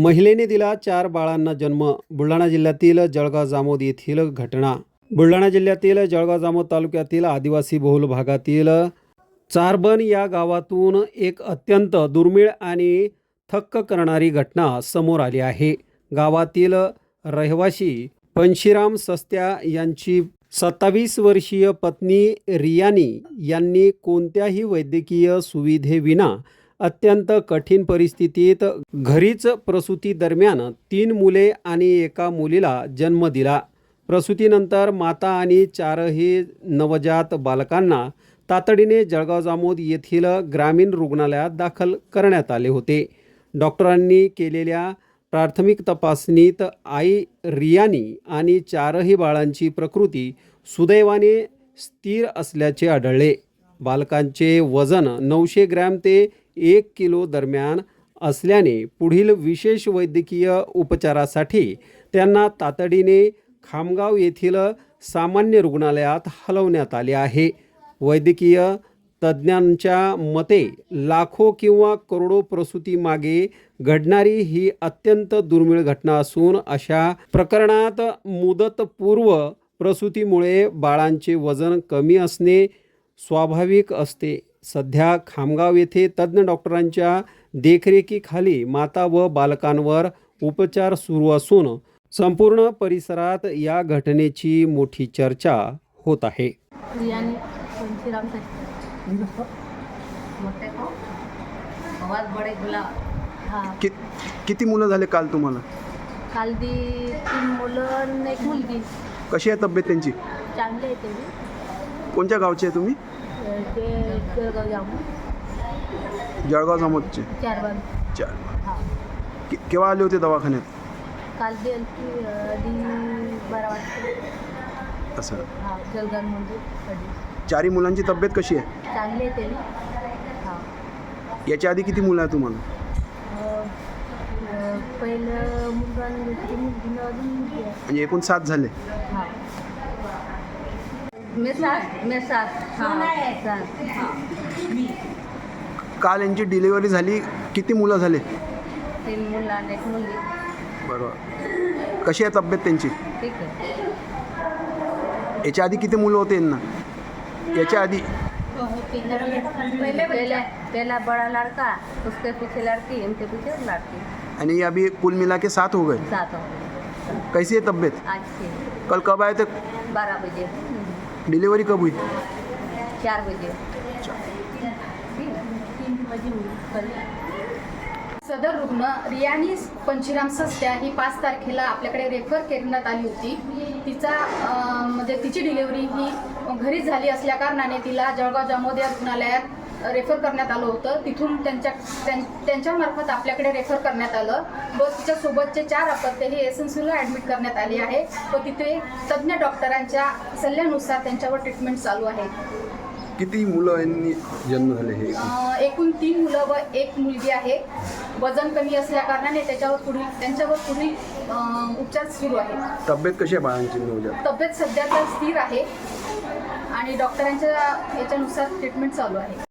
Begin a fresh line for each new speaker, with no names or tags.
महिलेने दिला 4 बाळांना जन्म. बुलढाणा जिल्ह्यातील जळगाव जामोद येथील घटना. बुलढाणा जिल्ह्यातील जळगाव जामोद तालुक्यातील आदिवासी बहुल भागातील चारबन या गावातून एक अत्यंत दुर्मिळ आणि थक्क करणारी घटना समोर आली आहे. गावातील रहिवासी पंशीराम सस्त्या यांची 27 वर्षीय पत्नी रियानी यांनी कोणत्याही वैद्यकीय सुविधेविना अत्यंत कठीण परिस्थितीत घरीच प्रसूती दरम्यान 3 मुले आणि एका मुलीला जन्म दिला. प्रसूतीनंतर माता आणि 4ही नवजात बालकांना तातडीने जळगाव जामोद येथील ग्रामीण रुग्णालयात दाखल करण्यात आले होते. डॉक्टरांनी केलेल्या प्राथमिक तपासणीत आई रियानी आणि 4ही बाळांची प्रकृती सुदैवाने स्थिर असल्याचे आढळले. बालकांचे वजन 900 ग्रॅम ते 1 किलो दरम्यान असल्याने पुढील विशेष वैद्यकीय उपचारासाठी त्यांना तातडीने खामगाव येथील सामान्य रुग्णालयात हलवण्यात आले आहे. वैद्यकीय तज्ज्ञांच्या मते लाखो किंवा करोडो प्रसूतीमागे घडणारी ही अत्यंत दुर्मिळ घटना असून अशा प्रकरणात मुदतपूर्व प्रसूतीमुळे बाळांचे वजन कमी असणे स्वाभाविक असते. सध्या खामगाव येथे तज्ज्ञ डॉक्टरांच्या देखरेखीखाली माता व बालकांवर उपचार सुरू असून संपूर्ण परिसरात या घटनेची मोठी चर्चा होत आहे.
रियानी पंशीराम मोठे को आवाज बड़े गुला. हाँ
किती मुलं झाले काल तुम्हाला?
काल 3 मुलं आणि 1 मुलगी.
कशी आहे तब्येत त्यांची?
चांगले आहे ते.
कोणत्या गावचे आहे तुम्ही?
ते जळगाव जामोद.
जळगाव जामोदचे.
4 बार.
4.
हां
केव्हा आले होते दवाखान्यात?
काल ते 12 वाजता.
असं.
हां जळगावमध्ये कधी.
4ही मुलांची तब्येत कशी आहे?
चांगले आहे ते. हां
याच्या आधी किती मुलं आहे तुम्हाला?
पहिलं मुलगा आणि दुसरी मुलगी अजून मुलगी आहे.
म्हणजे एकूण 7 झाले.
हां मेसास हां.
काल यांची डिलिव्हरी झाली. किती मुलं झाले?
3 मुलं आणि 1 मुलगी.
बरोबर. कशी आहे तब्येत त्यांची?
ठीक है.
याच्या आधी किती मुलं होते यांना? याच्या आधी
पहला बड़ा लड़का, उसके पीछे लड़की, उनके पीछे लड़की.
आणि अभी कुल मिला के 7 हो गए.
7 हो.
कैसी है तबीयत?
आज से
कल कब आए थे?
12 बजे.
डिलीवरी कब हुई?
4 बजे. 3 बजे हुई कल.
सदर रुग्ण रियानी पंशीराम सस्त्या ही 5 तारखेला आपल्याकडे रेफर करण्यात आली होती. तिचा म्हणजे तिची डिलिव्हरी ही घरी झाली असल्याकारणाने तिला जळगाव जामोद या रुग्णालयात रेफर करण्यात आलं होतं. तिथून त्यांच्यामार्फत आपल्याकडे रेफर करण्यात आलं व तिच्यासोबतचे 4 अपत्य हे एसएनसीला ॲडमिट करण्यात आले आहे व तिथे तज्ज्ञ डॉक्टरांच्या सल्ल्यानुसार त्यांच्यावर ट्रीटमेंट चालू आहे.
किती मुलं यांनी जन्म झाले हे?
एकूण 3 मुलं व 1 मुलगी आहे. वजन कमी असल्याकारणाने त्यांच्यावर पुढील उपचार सुरू आहे.
तब्येत कशी आहे बाळांची?
तब्येत सध्या तर स्थिर आहे आणि डॉक्टरांच्या याच्यानुसार ट्रीटमेंट चालू आहे.